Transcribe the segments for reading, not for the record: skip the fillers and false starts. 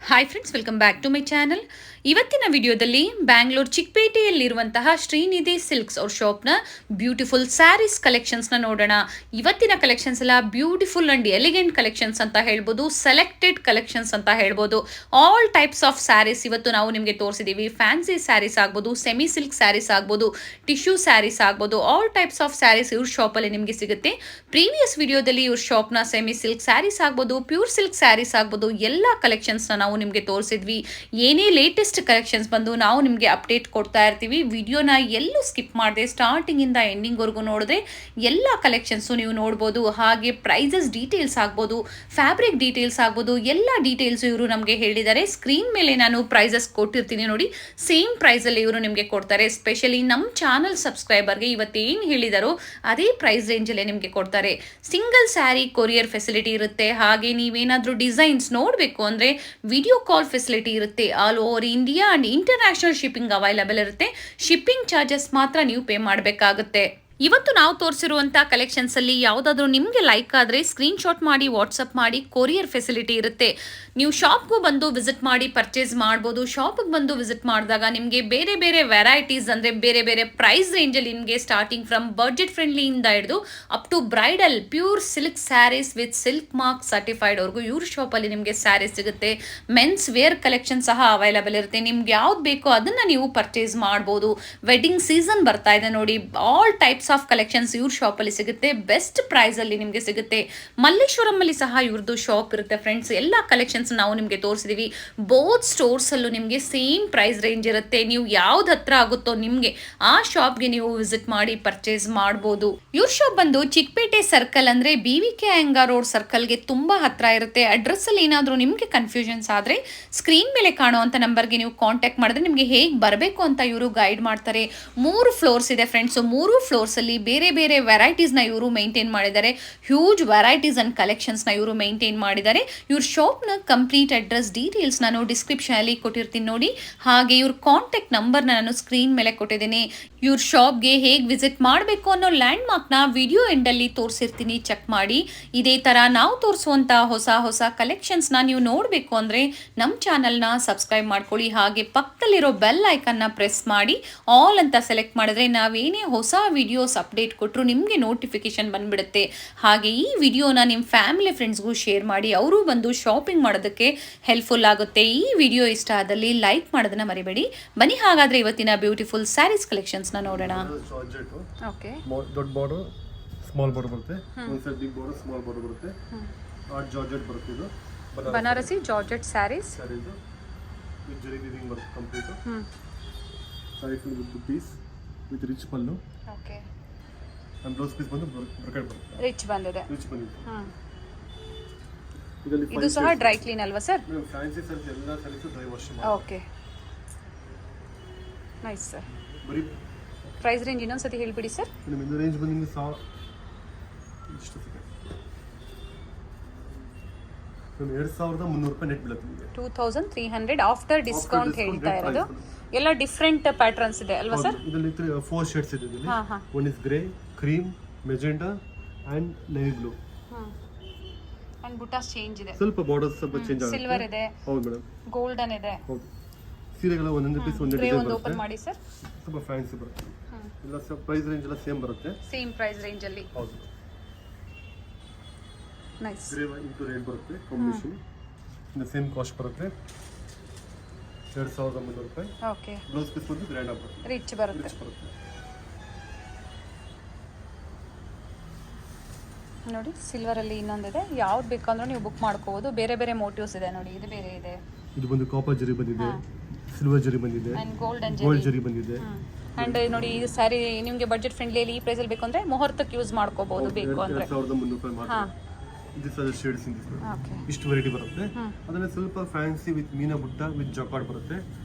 Hi friends, welcome back to my channel. ಇವತ್ತಿನ ವಿಡಿಯೋದಲ್ಲಿ Bangalore ಚಿಕ್ಕಪೇಟೆಯಲ್ಲಿರುವಂತಹ Srinidhi silks ಅವ್ರ ಶಾಪ್ನ ಬ್ಯೂಟಿಫುಲ್ ಸ್ಯಾರೀಸ್ ಕಲೆಕ್ಷನ್ಸ್ನ ನೋಡೋಣ. ಇವತ್ತಿನ ಕಲೆಕ್ಷನ್ಸ್ ಎಲ್ಲ ಬ್ಯೂಟಿಫುಲ್ ಅಂಡ್ ಎಲಿಗೆಂಟ್ ಕಲೆಕ್ಷನ್ಸ್ ಅಂತ ಹೇಳ್ಬೋದು, ಸೆಲೆಕ್ಟೆಡ್ ಕಲೆಕ್ಷನ್ಸ್ ಅಂತ ಹೇಳ್ಬೋದು. ಆಲ್ ಟೈಪ್ಸ್ ಆಫ್ ಸ್ಯಾರೀಸ್ ಇವತ್ತು ನಾವು ನಿಮಗೆ ತೋರಿಸಿದ್ದೀವಿ. ಫ್ಯಾನ್ಸಿ ಸ್ಯಾರೀಸ್ ಆಗ್ಬೋದು, ಸೆಮಿ ಸಿಲ್ಕ್ ಸ್ಯಾರೀಸ್ ಆಗ್ಬೋದು, ಟಿಶ್ಯೂ ಸ್ಯಾರೀಸ್ ಆಗ್ಬೋದು, ಆಲ್ ಟೈಪ್ಸ್ ಆಫ್ ಸ್ಯಾರೀಸ್ ಇವ್ರ ಶಾಪಲ್ಲಿ ನಿಮಗೆ ಸಿಗುತ್ತೆ. ಪ್ರೀವಿಯಸ್ ವಿಡಿಯೋದಲ್ಲಿ ಇವ್ರ ಶಾಪ್ನ ಸೆಮಿ ಸಿಲ್ಕ್ ಸ್ಯಾರೀಸ್ ಆಗ್ಬೋದು, ಪ್ಯೂರ್ ಸಿಲ್ಕ್ ಸ್ಯಾರೀಸ್ ಆಗ್ಬೋದು, ಎಲ್ಲ ಕಲೆಕ್ಷನ್ಸ್ನ ನಾವು ನಿಮಗೆ ತೋರಿಸಿದ್ವಿ. ಏನೇ ಲೇಟೆಸ್ಟ್ ಕಲೆಕ್ಷನ್ಸ್ ಬಂದು ನಾವು ನಿಮಗೆ ಅಪ್ಡೇಟ್ ಕೊಡ್ತಾ ಇರ್ತೀವಿ. ವಿಡಿಯೋನ ಎಲ್ಲೂ ಸ್ಕಿಪ್ ಮಾಡದೆ ಸ್ಟಾರ್ಟಿಂಗಿಂದ ಎಂಡಿಂಗ್ವರೆಗೂ ನೋಡಿದ್ರೆ ಎಲ್ಲ ಕಲೆಕ್ಷನ್ಸು ನೀವು ನೋಡ್ಬೋದು. ಹಾಗೆ ಪ್ರೈಸಸ್ ಡೀಟೇಲ್ಸ್ ಆಗ್ಬೋದು, ಫ್ಯಾಬ್ರಿಕ್ ಡೀಟೇಲ್ಸ್ ಆಗ್ಬೋದು, ಎಲ್ಲ ಡೀಟೇಲ್ಸು ಇವರು ನಮಗೆ ಹೇಳಿದ್ದಾರೆ. ಸ್ಕ್ರೀನ್ ಮೇಲೆ ನಾನು ಪ್ರೈಸಸ್ ಕೊಟ್ಟಿರ್ತೀನಿ ನೋಡಿ, ಸೇಮ್ ಪ್ರೈಸಲ್ಲಿ ಇವರು ನಿಮಗೆ ಕೊಡ್ತಾರೆ. ಸ್ಪೆಷಲಿ ನಮ್ಮ ಚಾನಲ್ ಸಬ್ಸ್ಕ್ರೈಬರ್ಗೆ ಇವತ್ತೇನು ಹೇಳಿದಾರೋ ಅದೇ ಪ್ರೈಸ್ ರೇಂಜಲ್ಲೇ ನಿಮಗೆ ಕೊಡ್ತಾರೆ. ಸಿಂಗಲ್ ಸ್ಯಾರಿ ಕೊರಿಯರ್ ಫೆಸಿಲಿಟಿ ಇರುತ್ತೆ. ಹಾಗೆ ನೀವೇನಾದರೂ ಡಿಸೈನ್ಸ್ ನೋಡಬೇಕು ಅಂದರೆ ವಿಡಿಯೋ ಕಾಲ್ ಫೆಸಿಲಿಟಿ ಇರುತ್ತೆ. All over India and international shipping available ಇರುತ್ತೆ. ಶಿಪ್ಪಿಂಗ್ ಚಾರ್ಜಸ್ ಮಾತ್ರ ನೀವು ಪೇ ಮಾಡಬೇಕಾಗುತ್ತೆ. ಇವತ್ತು ನಾವು ತೋರಿಸಿರುವಂಥ ಕಲೆಕ್ಷನ್ಸಲ್ಲಿ ಯಾವುದಾದ್ರೂ ನಿಮಗೆ ಲೈಕ್ ಆದರೆ ಸ್ಕ್ರೀನ್ಶಾಟ್ ಮಾಡಿ ವಾಟ್ಸಪ್ ಮಾಡಿ, ಕೊರಿಯರ್ ಫೆಸಿಲಿಟಿ ಇರುತ್ತೆ. ನೀವು ಶಾಪ್ಗೂ ಬಂದು ವಿಸಿಟ್ ಮಾಡಿ ಪರ್ಚೇಸ್ ಮಾಡ್ಬೋದು. ಶಾಪಿಗೆ ಬಂದು ವಿಸಿಟ್ ಮಾಡಿದಾಗ ನಿಮಗೆ ಬೇರೆ ಬೇರೆ ವೆರೈಟೀಸ್ ಅಂದರೆ ಬೇರೆ ಬೇರೆ ಪ್ರೈಸ್ ರೇಂಜಲ್ಲಿ ನಿಮಗೆ ಸ್ಟಾರ್ಟಿಂಗ್ ಫ್ರಮ್ ಬಡ್ಜೆಟ್ ಫ್ರೆಂಡ್ಲಿಯಿಂದ ಹಿಡಿದು up to bridal pure silk sarees with silk mark ಸರ್ಟಿಫೈಡ್ವರೆಗೂ ಇವ್ರ ಶಾಪಲ್ಲಿ ನಿಮಗೆ ಸ್ಯಾರೀಸ್ ಸಿಗುತ್ತೆ. ಮೆನ್ಸ್ ವೇರ್ ಕಲೆಕ್ಷನ್ ಸಹ ಅವೈಲಬಲ್ ಇರುತ್ತೆ. ನಿಮ್ಗೆ ಯಾವ್ದು ಬೇಕೋ ಅದನ್ನು ನೀವು ಪರ್ಚೇಸ್ ಮಾಡ್ಬೋದು. ವೆಡ್ಡಿಂಗ್ ಸೀಸನ್ ಬರ್ತಾ ಇದೆ ನೋಡಿ, ಆಲ್ ಟೈಪ್ಸ್ ಆಫ್ ಕಲೆಕ್ಷನ್ಸ್ ಇವ್ರ ಶಾಪಲ್ಲಿ ಸಿಗುತ್ತೆ. ಬೆಸ್ಟ್ ಪ್ರೈಸ್ ಅಲ್ಲಿ ನಿಮಗೆ ಸಿಗುತ್ತೆ. ಮಲ್ಲೇಶ್ವರಂ ಅಲ್ಲಿ ಸಹ ಇವ್ರದ್ದು ಶಾಪ್ ಇರುತ್ತೆ ಫ್ರೆಂಡ್ಸ್. ಎಲ್ಲ ಕಲೆಕ್ಷನ್ಸ್ ನಾವು ನಿಮಗೆ ತೋರಿಸಿದೀವಿ. ಬೋತ್ ಸ್ಟೋರ್ಸ್ ಅಲ್ಲೂ ನಿಮಗೆ ಸೇಮ್ ಪ್ರೈಸ್ ರೇಂಜ್ ಇರುತ್ತೆ. ನೀವು ಯಾವ್ದು ಹತ್ರ ಆಗುತ್ತೋ ನಿಮಗೆ ಆ ಶಾಪ್ಗೆ ನೀವು ವಿಸಿಟ್ ಮಾಡಿ ಪರ್ಚೇಸ್ ಮಾಡ್ಬೋದು. ಇವ್ರ ಶಾಪ್ ಬಂದು ಚಿಕ್ಕಪೇಟೆ ಸರ್ಕಲ್ ಅಂದ್ರೆ BVK ಅಯ್ಯಂಗಾರ್ ರೋಡ್ ಸರ್ಕಲ್ಗೆ ತುಂಬಾ ಹತ್ರ ಇರುತ್ತೆ. ಅಡ್ರೆಸ್ ಅಲ್ಲಿ ಏನಾದರೂ ನಿಮಗೆ ಕನ್ಫ್ಯೂಷನ್ಸ್ ಆದ್ರೆ ಸ್ಕ್ರೀನ್ ಮೇಲೆ ಕಾಣುವಂತ ನಂಬರ್ಗೆ ನೀವು ಕಾಂಟ್ಯಾಕ್ಟ್ ಮಾಡಿದ್ರೆ ನಿಮಗೆ ಹೇಗೆ ಬರಬೇಕು ಅಂತ ಇವರು ಗೈಡ್ ಮಾಡ್ತಾರೆ. 3 ಫ್ಲೋರ್ಸ್ ಇದೆ ಫ್ರೆಂಡ್ಸ್. 3 ಫ್ಲೋರ್ಸ್ ಅಲ್ಲಿ ಬೇರೆ ಬೇರೆ ವೆರೈಟೀಸ್ ನ ಇವರು ಮೇಂಟೈನ್ ಮಾಡಿದ್ದಾರೆ. ಹ್ಯೂಜ್ ವೆರೈಟೀಸ್ ಅಂಡ್ ಕಲೆಕ್ಷನ್ಸ್ ನ ಇವರು ಮೇಂಟೈನ್ ಮಾಡಿದ್ದಾರೆ. ಇವ್ರ ಶಾಪ್ ನ ಕಂಪ್ಲೀಟ್ ಅಡ್ರೆಸ್ ಡೀಟೇಲ್ಸ್ ನಾನು ಡಿಸ್ಕ್ರಿಪ್ಷನ್ ಅಲ್ಲಿ ಕೊಟ್ಟಿರ್ತೀನಿ ನೋಡಿ. ಹಾಗೆ ಇವ್ರ ಕಾಂಟ್ಯಾಕ್ಟ್ ನಂಬರ್ ನಾನು ಸ್ಕ್ರೀನ್ ಮೇಲೆ ಕೊಟ್ಟಿದ್ದೀನಿ. ಇವ್ರ ಶಾಪ್ಗೆ ಹೇಗೆ ವಿಸಿಟ್ ಮಾಡಬೇಕು ಅನ್ನೋ ಲ್ಯಾಂಡ್ ಮಾರ್ಕ್ ನ ವಿಡಿಯೋ ಎಂಡ್ ಅಲ್ಲಿ ತೋರಿಸಿರ್ತೀನಿ, ಚೆಕ್ ಮಾಡಿ. ಇದೇ ತರ ನಾವು ತೋರಿಸುವಂತ ಹೊಸ ಹೊಸ ಕಲೆಕ್ಷನ್ಸ್ ನ ನೀವು ನೋಡಬೇಕು ಅಂದ್ರೆ ನಮ್ಮ ಚಾನಲ್ ನ ಸಬ್ಸ್ಕ್ರೈಬ್ ಮಾಡ್ಕೊಳ್ಳಿ. ಹಾಗೆ ಪಕ್ಕದಲ್ಲಿರೋ ಬೆಲ್ ಐಕನ್ ನ ಪ್ರೆಸ್ ಮಾಡಿ ಆಲ್ ಅಂತ ಸೆಲೆಕ್ಟ್ ಮಾಡಿದ್ರೆ ನಾವೇನೇ ಹೊಸ ವಿಡಿಯೋಸ್ ಅಪ್ಡೇಟ್ ಕೊಟ್ಟರು ನಿಮಗೆ ನೋಟಿಫಿಕೇಶನ್ ಬಂದ್ಬಿಡುತ್ತೆ. ಹಾಗೆ ಈ ವಿಡಿಯೋನ ನಿಮ್ಮ ಫ್ಯಾಮಿಲಿ ಫ್ರೆಂಡ್ಸ್ಗೂ ಶೇರ್ ಮಾಡಿ, ಅವರು ಬಂದು ಶಾಪಿಂಗ್ ಮಾಡೋದಕ್ಕೆ ಹೆಲ್ಪ್ಫುಲ್ ಆಗುತ್ತೆ. ಈ ವಿಡಿಯೋ ಇಷ್ಟ ಆದಲ್ಲಿ ಲೈಕ್ ಮಾಡೋದನ್ನ ಮರಿಬೇಡಿ. ಬನ್ನಿ ಹಾಗಾದ್ರೆ ಇವತ್ತಿನ ಬ್ಯೂಟಿಫುಲ್ ಸ್ಯಾರೀಸ್ ಕಲೆಕ್ಷನ್ಸ್ ನ ನೋಡೋಣ. ಓಕೆ, ದೊಡ್ಡ ಬಾರ್ಡರ್ ಸ್ಮಾಲ್ ಬಾರ್ಡರ್ ಬರುತ್ತೆ, ಒಂದು side big border small border ಬರುತ್ತೆ. ಆರ್ಟ್ ಜಾರ್ಜೆಟ್ ಬರುತ್ತೆ. ಇದು Banarasi georgette saris. Saris with zari weaving ಬರುತ್ತೆ complete. Sari full with piece with rich pallu. Okay, and blouse piece ಬಂದು ಬ್ರೊಕೆಟ್ ಬರುತ್ತೆ. ರಿಚ್ ಬಂದಿದೆ. ರಿಚ್ ಬಂದಿದೆ. ಇದು ಸಹ ಡ್ರೈ ಕ್ಲೀನ್ ಅಲ್ವಾ ಸರ್? ಫ್ಯಾನ್ಸಿ ಸ್ಯಾರೀಸ್ ಎಲ್ಲ ಸ್ಯಾರೀಸ್ ಡ್ರೈ ವಾಶ್ ಮಾಡಿ. Okay, nice sir. ಬರೀ ಪ್ರೈಸ್ ರೇಂಜ್ ಇನ್ನೊಂದ್ಸತಿ ಹೇಳ್ಬಿಡಿ ಸರ್. ಇದು ರೇಂಜ್ ಬಂದು ನಿಮಗೆ ಇಷ್ಟು 2300 ರೂಪಾಯಿ ನೆಟ್ ಬೀಳುತ್ತೆ ನಿಮಗೆ. 2300 ಆಫ್ಟರ್ ಡಿಸ್ಕೌಂಟ್ ಹೇಳ್ತಾ ಇರೋದು. ಎಲ್ಲ ಡಿಫ್ರೆಂಟ್ ಪ್ಯಾಟರ್ನ್ಸ್ ಇದೆ ಅಲ್ವಾ ಸರ್? ಇದರಲ್ಲಿ 4 ಶೇಡ್ಸ್ ಇದೆ ಇದರಲ್ಲಿ. One is grey, cream, magenta and navy blue. And ಬುಟಾಸ್ ಚೇಂಜ್ ಇದೆ. ಸ್ವಲ್ಪ ಬಾರ್ಡರ್ಸ್ ಸ್ವಲ್ಪ ಚೇಂಜ್ ಆಗುತ್ತೆ. ಸಿಲ್ವರ್ ಇದೆ. ಹೌದು ಮೇಡಂ. ಗೋಲ್ಡನ್ ಇದೆ. ಹೌದು. ಸೀರೆಗಳ ಒಂದೊಂದು ಪೀಸ್ ಒಂದೇ ಗ್ರೇ ಡಿಸೈನ್ ಒಂದು ಬರುತ್ತೆ. ಓಪನ್ ಮಾಡಿ ಸರ್. ಸ್ವಲ್ಪ ಫ್ಯಾನ್ಸಿ ಬರುತ್ತೆ. ಎಲ್ಲ ಪ್ರೈಸ್ ರೇಂಜ್ ಎಲ್ಲ ಸೇಮ್ ಬರುತ್ತೆ. ಸೇಮ್ ಪ್ರೈಸ್ ರೇಂಜ್ ಅಲ್ಲಿ. ಹೌದು. ನೈಸ್. ಗ್ರೇ ಇಂಟು ರೆಡ್ ಬರುತ್ತೆ ಕಾಂಬಿನೇಷನ್. ಇನ್ನು ಸೇಮ್ ಕಾಸ್ಟ್ ಬರುತ್ತೆ 2300 ರೂಪಾಯಿ. ಓಕೆ. ಬ್ಲೌಸ್ ಪೀಸ್ ಬಂದು ಗ್ರ್ಯಾಂಡ್ ಆಗಿ ಬರುತ್ತೆ. ರಿಚ್ ಬರುತ್ತೆ. ರಿಚ್ ಬರುತ್ತೆ. ನೋಡಿ, ಸಿಲ್ವರ್ ಅಲ್ಲಿ ಇನ್ನೊಂದಿದೆ. ಯಾವ್ದು ಬೇಕಂದ್ರೂ ನೀವು ಬುಕ್ ಮಾಡ್ಕೋಬಹುದು. ಬೇರೆ ಬೇರೆ ಮೋಟಿವ್ಸ್ ಇದೆ ನೋಡಿ. ಇದು ಬೇರೆ ಇದೆ. ಇದು ಬಂದು ಕಾಪರ್ ಜರಿ ಬಂದಿದೆ, ಸಿಲ್ವರ್ ಜರಿ ಬಂದಿದೆ, ಅಂಡ್ ಗೋಲ್ಡನ್ ಗೋಲ್ಡ್ ಜರಿ ಬಂದಿದೆ. ಅಂಡ್ ನೋಡಿ, ಇದು ಸ್ಯಾರಿ ನಿಮಗೆ ಬಡ್ಜೆಟ್ ಫ್ರೆಂಡ್ಲಿ ಈ ಪ್ರೈಸ್ ಅಲ್ಲಿ ಬೇಕು ಅಂದ್ರೆ ಮುಹೂರ್ತಕ್ಕೆ ಯೂಸ್ ಮಾಡ್ಕೋಬಹುದು. ಬೇಕು ಅಂದ್ರೆ 2300 ರೂಪಾಯಿ ಮಾತ್ರ. This are the shades in this. Okay, ಇಷ್ಟು ವೆರೈಟಿ ಬರುತ್ತೆ. ಅದರಲ್ಲಿ ಸ್ವಲ್ಪ ಫ್ಯಾನ್ಸಿ ವಿತ್ ಮೀನಾ ಬುಟ್ಟ ವಿತ್ ಜಕಾರ್ಡ್ ಬರುತ್ತೆ.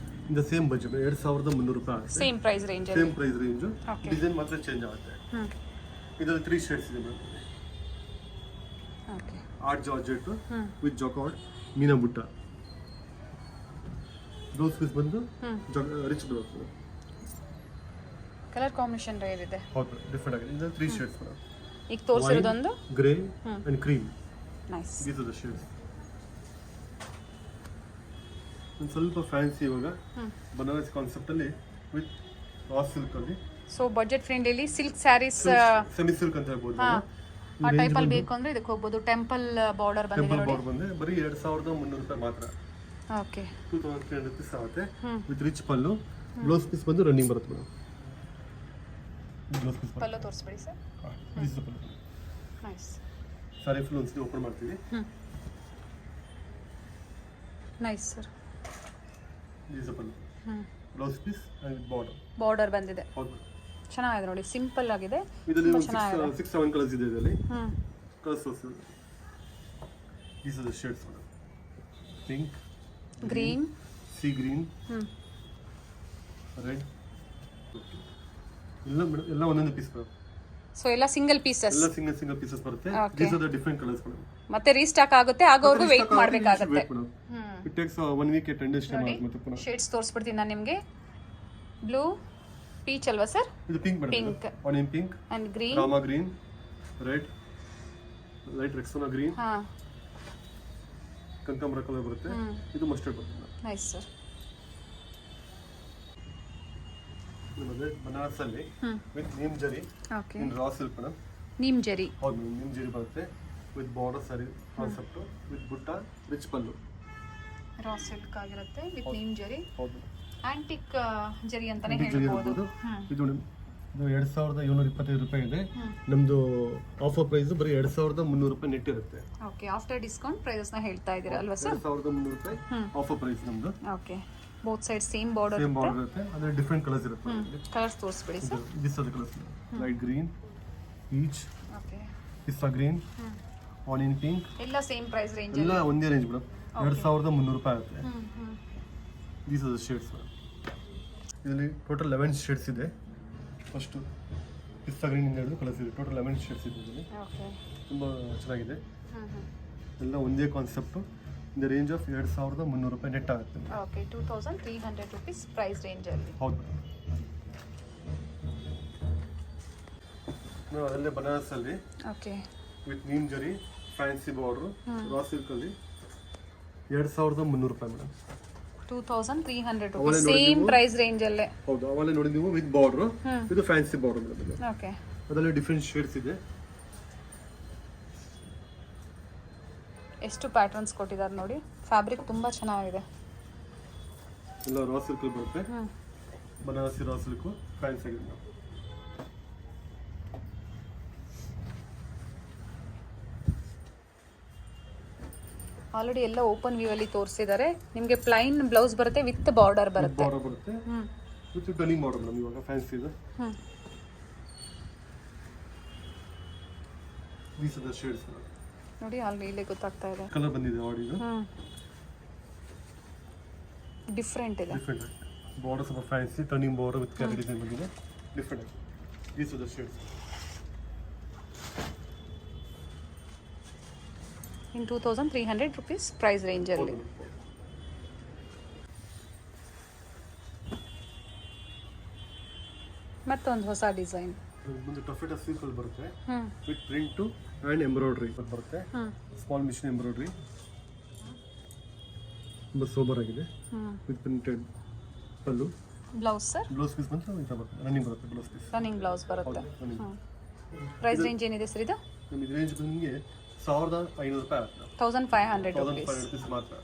ಇನ್ ದ ಸೇಮ್ ಬಜೆಟ್ 2300 ರೂಪಾಯಿ. Same price range. Same price range. Design ಮಾತ್ರ ಚೇಂಜ್ ಆಗುತ್ತೆ. ಇದರಲ್ಲಿ 3 ಶೇಡ್ಸ್ ಇದೆ madam. Okay, art georgette with jacquard meena butta. Blouse piece ಬಂದು rich blouse. Colour combination rare ಇದೆ. ಹೌದು, ಡಿಫರೆಂಟ್ ಆಗಿದೆ. ಇದರಲ್ಲಿ 3 ಶೇಡ್ಸ್ ಮೇಡಮ್. ಈಗ ತೋರಿಸಿರೋದೊಂದು grey and cream. Nice. These are the shades. ಒಂದು ಸ್ವಲ್ಪ ಫ್ಯಾನ್ಸಿ ಇವಾಗ ಬನಾರಸ್ ಕಾನ್ಸೆಪ್ಟ್ ಅಲ್ಲಿ ವಿತ್ ರಾ ಸಿಲ್ಕ್ ಅಲ್ಲಿ so budget friendly silk sarees semi silk ಅಂತ ಹೇಳ್ಬೋದು ಆ ಟೈಪ್ ಅಲ್ಲಿ ಬೇಕು ಅಂದ್ರೆ ಇದಕ್ಕೆ ಹೋಗ್ಬೋದು. ಟೆಂಪಲ್ ಬಾರ್ಡರ್ ಬಂದಿದೆ ಟೆಂಪಲ್ ನೋಡಿ. ಬಾರ್ಡರ್ ಬಂದೆ ಬರೀ 2300 ರೂಪಾಯಿ ಮಾತ್ರ. ಓಕೆ 2300 rupees ಆಗುತ್ತೆ with rich pallu. Blouse piece ಬಂದು ರನ್ನಿಂಗ್ ಬರುತ್ತೆ ಮೇಡಮ್. ಬ್ಲೌಸ್ ಪೀಸ್ ಪಲ್ಲು ತೋರಿಸ್ಬಿಡಿ sir. This is pallu. Nice. Sari full ಒಂದ್ಸತಿ ಓಪನ್ ಮಾಡ್ತೀವಿ. Nice sir. This is pallu. Blouse piece and border. Border ಬಂದಿದೆ. ಹೌದು. ಚೆನ್ನಾಗಿದೆ ನೋಡಿ, ಸಿಂಪಲ್ ಆಗಿದೆ. ಇದರಲ್ಲಿ 6-7 ಕಲರ್ಸ್ ಇದೆ ಇದರಲ್ಲಿ. Colours these are the shades madam. Pink, green, sea green, red. ಎಲ್ಲ ಒಂದೊಂದು ಪೀಸ್ ಬರುತ್ತೆ. ಸೊ ಎಲ್ಲ ಸಿಂಗಲ್ ಪೀಸಸ್. ಎಲ್ಲ ಸಿಂಗಲ್ ಪೀಸಸ್ ಬರುತ್ತೆ. These are the different colors madam. ಮತ್ತೆ ರೀಸ್ಟಾಕ್ ಆಗುತ್ತೆ, ಆಗೋವರೆಗೂ ವೇಟ್ ಮಾಡಬೇಕಾಗುತ್ತೆ. It takes 1 week 10 days time ಆಗುತ್ತೆ ಮತ್ತೆ ಪುನಃ. ಶೇಡ್ಸ್ ತೋರಿಸ್ಬಿಡ್ತೀನಿ ನಾನು ನಿಮಗೆ. ಬ್ಲೂ, ಪೀಚ್ ಅಲ್ವಾ ಸರ್? ಇದು pink madam. Pink, onion pink and green, Rama green, red, light Rexona green, ಕನಕಾಂಬರ ಕಲರ್ ಬರುತ್ತೆ. ಇದು ಮಸ್ಟರ್ಡ್ ಬರುತ್ತೆ. Nice sir. ನಿಮಗೆ ಬನಾರಸ್ ಅಲ್ಲಿ with neem zari in raw silk madam. Neem zari. ಹೌದು, ನೀಮ್ ಜರಿ ಬರುತ್ತೆ with border sari concept with butta rich pallu. Raw silk ಆಗಿರುತ್ತೆ ವಿತ್ ನೀಮ್ ಜರಿ. ಹೌದು, ಆಂಟಿಕ್ ಜರಿ ಅಂತಾನೆ ಹೇಳ್ಬೋದು. ಇದು 2725 ರೂಪಾಯಿ ಇದೆ. ನಮ್ದು ಆಫರ್ ಪ್ರೈಸ್ ಬರೀ 2300 ರೂಪಾಯಿ ನೆಟ್ ಇರುತ್ತೆ. ಓಕೆ, ಆಫ್ಟರ್ ಡಿಸ್ಕೌಂಟ್ ಪ್ರೈಸಸ್ ನ ಹೇಳ್ತಾ ಇದ್ದೀರಾ ಅಲ್ವಾ ಸರ್? 2300 ರೂಪಾಯಿ ಆಫರ್ ಪ್ರೈಸ್ ನಮ್ದು. Okay, both side same border ಇರುತ್ತೆ. ಅದೇ ಡಿಫರೆಂಟ್ ಕಲರ್ಸ್ ಇರುತ್ತೆ. ಕಲರ್ಸ್ ತೋರಿಸ್ಬಿಡಿ sir. This are the colours. Light green, peach, okay, pista green, onion pink, ಎಲ್ಲ ಸೇಮ್ ಪ್ರೈಸ್ ರೇಂಜ್ ಎಲ್ಲ ಒಂದೇ ರೇಂಜ್ ಮೇಡಮ್. 2300 ರೂಪಾಯಿ ಆಗುತ್ತೆ. These are the shades. ಇದರಲ್ಲಿ ಟೋಟಲ್ 11 ಶೇಡ್ಸ್ ಇದೆ. ಫಸ್ಟ್ ಪಿಸ್ತಾ ಗ್ರೀನ್ ಇಂದ ಹಿಡಿದು ಕಲರ್ಸ್ ಇದೆ. ಟೋಟಲ್ 11 ಶೇಡ್ಸ್ ಇದೆ ಇದರಲ್ಲಿ. ತುಂಬ ಚೆನ್ನಾಗಿದೆ. ಎಲ್ಲ ಒಂದೇ concept. In the range of 2300 ರೂಪಾಯಿ ನೆಟ್ ಆಗುತ್ತೆ. ಓಕೆ, 2300 ರೂಪೀಸ್ ಪ್ರೈಸ್ ರೇಂಜ್ ಅಲ್ಲಿ. ಹೌದು. ನಾವು ಅದಲ್ಲೇ ಬನಾರಸ್ ಅಲ್ಲಿ ಓಕೆ ವಿತ್ ನೀಮ್ ಜರಿ ಫ್ಯಾನ್ಸಿ ಬಾರ್ಡರ್ ರಾ ಸಿಲ್ಕ್ ಅಲ್ಲಿ 2300 ರೂಪಾಯಿ madam. 2300 rupees same price range ಅಲ್ಲೇ. ಹೌದು, ಅವಲ್ಲೇ ನೋಡಿ ನೀವು ವಿತ್ ಬಾರ್ಡರ್. ಇದು ಫ್ಯಾನ್ಸಿ ಬಾರ್ಡರ್ ಮೇಡಮ್. ಓಕೆ, ಅದರಲ್ಲಿ ಡಿಫರೆಂಟ್ ಶೇಡ್ಸ್ ಇದೆ. ಎಷ್ಟು ಪ್ಯಾಟರ್ನ್ಸ್ ಕೊಟ್ಟಿದ್ದಾರೆ ನೋಡಿ. ಫ್ಯಾಬ್ರಿಕ್ ತುಂಬಾ ಚೆನ್ನಾಗಿದೆ. ಎಲ್ಲ ರಾ ಸಿಲ್ಕ್ ಬರುತ್ತೆ. ಬನಾರಸಿ ರಾ ಸಿಲ್ಕ್ ಫ್ಯಾನ್ಸಿ ಆಗಿದೆ. ಆಲ್ರೆಡಿ ಎಲ್ಲ ಓಪನ್ ವ್ಯೂ ಅಲ್ಲಿ ತೋರಿಸಿದ್ದಾರೆ. ನಿಮಗೆ ಪ್ಲೈನ್ ಬ್ಲೌಸ್ ಬರುತ್ತೆ ವಿತ್ ಬಾರ್ಡರ್ ಬರುತ್ತೆ. ಬಾರ್ಡರ್ ಬರುತ್ತೆ ವಿತ್ ಟರ್ನಿಂಗ್ ಬಾರ್ಡರ್ ಮೇಡಮ್. ಇವಾಗ ಫ್ಯಾನ್ಸಿ ಇದೆ. These are the shades ನೋಡಿ, ಅಲ್ಲಿ ಇಲ್ಲೇ ಗೊತ್ತಾಗ್ತಾ ಇದೆ. ಕಲರ್ ಬಂದಿದೆ ಆಡಿ. ಇದು ಡಿಫರೆಂಟ್ ಇದೆ. ಡಿಫರೆಂಟ್ ಬಾರ್ಡರ್ ಸ್ವಲ್ಪ fancy turning border with carry design ಬಂದಿದೆ. Different. These are the shades. In 2300 rupees price range ಅಲ್ಲಿ. ಮತ್ತೊಂದು ಹೊಸ ಡಿಸೈನ್. ಮುಂದೆ ಟಫೆಟಾ ಸಿಲ್ಕ್ ಅಲ್ಲಿ ಬರುತ್ತೆ ವಿತ್ ಪ್ರಿಂಟ್ ಅಂಡ್ ಎಂಬ್ರಾಯ್ಡ್ರಿ ಬರುತ್ತೆ. Small machine embroidery. ತುಂಬ ಸೋಬರ್ ಆಗಿದೆ with printed pallu. Blouse sir? Blouse piece ಬಂತು ರನ್ನಿಂಗ್ ಬರುತ್ತೆ. ಬ್ಲೌಸ್ ಪೀಸ್ ರನ್ನಿಂಗ್ ಬ್ಲೌಸ್ ಬರುತ್ತೆ. ಪ್ರೈಸ್ ರೇಂಜ್ ಏನಿದೆ ಸರ್ ಇದು? ನಮಗೆ ರೇಂಜ್ ನಿಮಗೆ 1500 ರೂಪಾಯಿ ಆಗುತ್ತೆ. 1500 ರೂಪೀಸ್ ಮಾತ್ರ.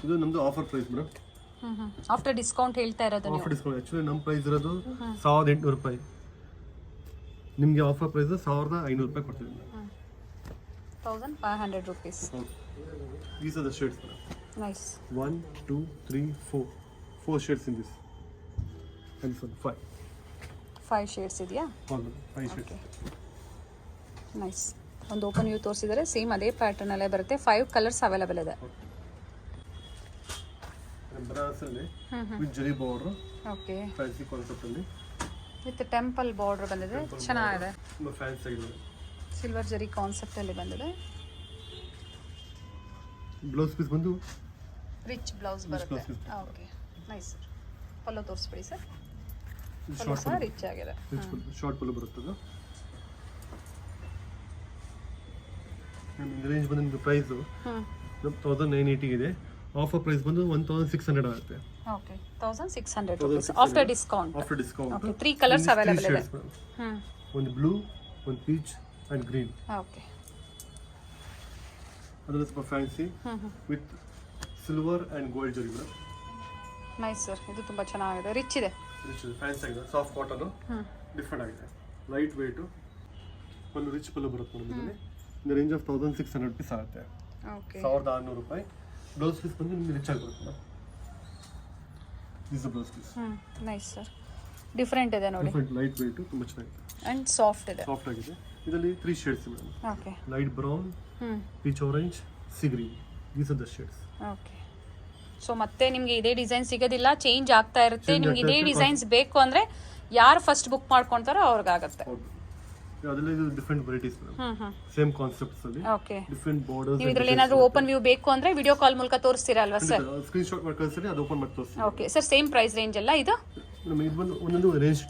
ಇದು ನಮ್ದು offer price madam. After discount ಹೇಳ್ತಾ ಇರೋದು ನೀವು? ಆಫರ್ ಡಿಸ್ಕೌಂಟ್ ಆಕ್ಚುಲಿ ನಮ್ಮ ಪ್ರೈಸ್ ಇರೋದು 1800 ರೂಪಾಯಿ. ನಿಮಗೆ ಆಫರ್ ಪ್ರೈಸ್ 1500 ರೂಪಾಯಿ ಕೊಡ್ತೀವಿ. 1500 rupees. These are the shades madam. Nice. 1 2 3 4 shades in this. And this one 5 shades ಇದೆಯಾ? ಹೌದು, 5 shades. ನೈಸ್. ಒಂದು ಓಪನ್ ವ್ಯೂ ತೋರಿಸಿದರೆ ಸೇಮ್ ಅದೇ ಪ್ಯಾಟರ್ನ್ ಅಲ್ಲೇ ಬರುತ್ತೆ. 5 ಕಲರ್ಸ್ ಅವೈಲೇಬಲ್ ಇದೆ. ಬನಾರಸ್ ಅಲ್ಲಿ ವಿತ್ ಜರಿ ಬಾರ್ಡರ್. ಓಕೆ, ಫ್ಯಾನ್ಸಿ ಕಾನ್ಸೆಪ್ಟ್ ಅಲ್ಲಿ ವಿತ್ ಟೆಂಪಲ್ ಬಾರ್ಡರ್ ಬಂದಿದೆ. ಚೆನ್ನಾಗಿದೆ. ತುಂಬಾ ಫ್ಯಾನ್ಸಿ ಆಗಿದೆ. ಸಿಲ್ವರ್ ಜರಿ ಕಾನ್ಸೆಪ್ಟ್ ಅಲ್ಲಿ ಬಂದಿದೆ. ಬ್ಲೌಸ್ ಪೀಸ್ ಬಂದು ರಿಚ್ ಬ್ಲೌಸ್ ಬರುತ್ತೆ. Okay, nice. ಪಲ್ಲು ತೋರಿಸ್ಬಿಡಿ ಸರ್. ಶಾರ್ಟ್ ಸಹ ರಿಚ್ ಆಗಿದೆ. ಶಾರ್ಟ್ ಪಲ್ಲು ಬರುತ್ತೆ. ರೇಂಜ್ ಬಂದು ನಿಮಗೆ ಪ್ರೈಸು 1980 ಇದೆ. ಆಫರ್ ಪ್ರೈಸ್ ಬಂದು 1600 ಆಗುತ್ತೆ. Okay 1600 rupees after discount. After discount okay 3 colours available ಇದೆ. ಒಂದು ಬ್ಲೂ, ಒಂದು ಪೀಚ್ ಅಂಡ್ ಗ್ರೀನ್. ಓಕೆ ಅದರಲ್ಲಿ ಸ್ವಲ್ಪ fancy with silver and gold zari madam. Nice sir, ಇದು ತುಂಬಾ ಚೆನ್ನಾಗಿದೆ, ರಿಚ್ ಇದೆ, ಫ್ಯಾನ್ಸಿ ಆಗಿದೆ. ಸಾಫ್ಟ್ ಕಾಟನ್ ಡಿಫ್ರೆಂಟ್ ಆಗಿದೆ, ಲೈಟ್ ವೆಯ್ಟ್, ಒಂದು ರಿಚ್ ಪಲ್ಲು ಬರುತ್ತೆ ಮೇಡಮ್. ಇದರಲ್ಲಿ ಇನ್ ರೇಂಜ್ ಆಫ್ 1600 rupees ಆಗುತ್ತೆ. ಓಕೆ 1600 ರೂಪಾಯಿ. ಬ್ಲೌಸ್ ಪೀಸ್ ಬಂದು ನಿಮಗೆ ರಿಚ್ ಆಗಿ ಬರುತ್ತೆ madam. This blouse piece nice sir, different ಇದೆ ನೋಡಿ, ಡಿಫರೆಂಟ್ ಲೈಟ್ ವೆಯ್ಟ್, ತುಂಬಾ ಚೆನ್ನಾಗಿದೆ ಅಂಡ್ ಸಾಫ್ಟ್ ಇದೆ. ಸಾಫ್ಟ್ ಆಗಿದೆ. ಇದರಲ್ಲಿ 3 ಶೇಡ್ಸ್ madam. Okay light brown, peach orange, C green. These are the shades. Okay so ಮತ್ತೆ ನಿಮಗೆ ಇದೇ ಡಿಸೈನ್ ಸಿಗೋದಿಲ್ಲ, ಚೇಂಜ್ ಆಗ್ತಾ ಇರುತ್ತೆ. ನಿಮ್ಗೆ ಇದೇ ಡಿಸೈನ್ಸ್ ಬೇಕು ಅಂದ್ರೆ ಯಾರು ಫಸ್ಟ್ ಬುಕ್ ಮಾಡ್ಕೊಂತಾರೋ ಅವ್ರಿಗಾಗತ್ತೆ. ಹೌದು, ಅದರಲ್ಲಿ ಇದು different varieties madam. Same concepts ಅಲ್ಲಿ ಓಕೆ ಡಿಫರೆಂಟ್ ಬಾರ್ಡರ್ಸ್. ನೀವು ಇದರಲ್ಲಿ ಏನಾದರೂ ಓಪನ್ ವ್ಯೂ ಬೇಕು ಅಂದ್ರೆ ವಿಡಿಯೋ ಕಾಲ್ ಮೂಲಕ ತೋರಿಸ್ತೀರಾ ಅಲ್ವಾ ಸರ್? ಸ್ಕ್ರೀನ್ ಶಾಟ್ ಮಾಡಿ ಕಳಿಸ್ರಿ, ಅದು ಓಪನ್ ಮಾಡಿ ತೋರಿಸ್ತೀನಿ. Okay sir, same price range ಅಲ್ಲ ಇದು? ಮೇಡಮ್ ಇದು ಬಂದು ಒಂದೊಂದು ರೇಂಜ್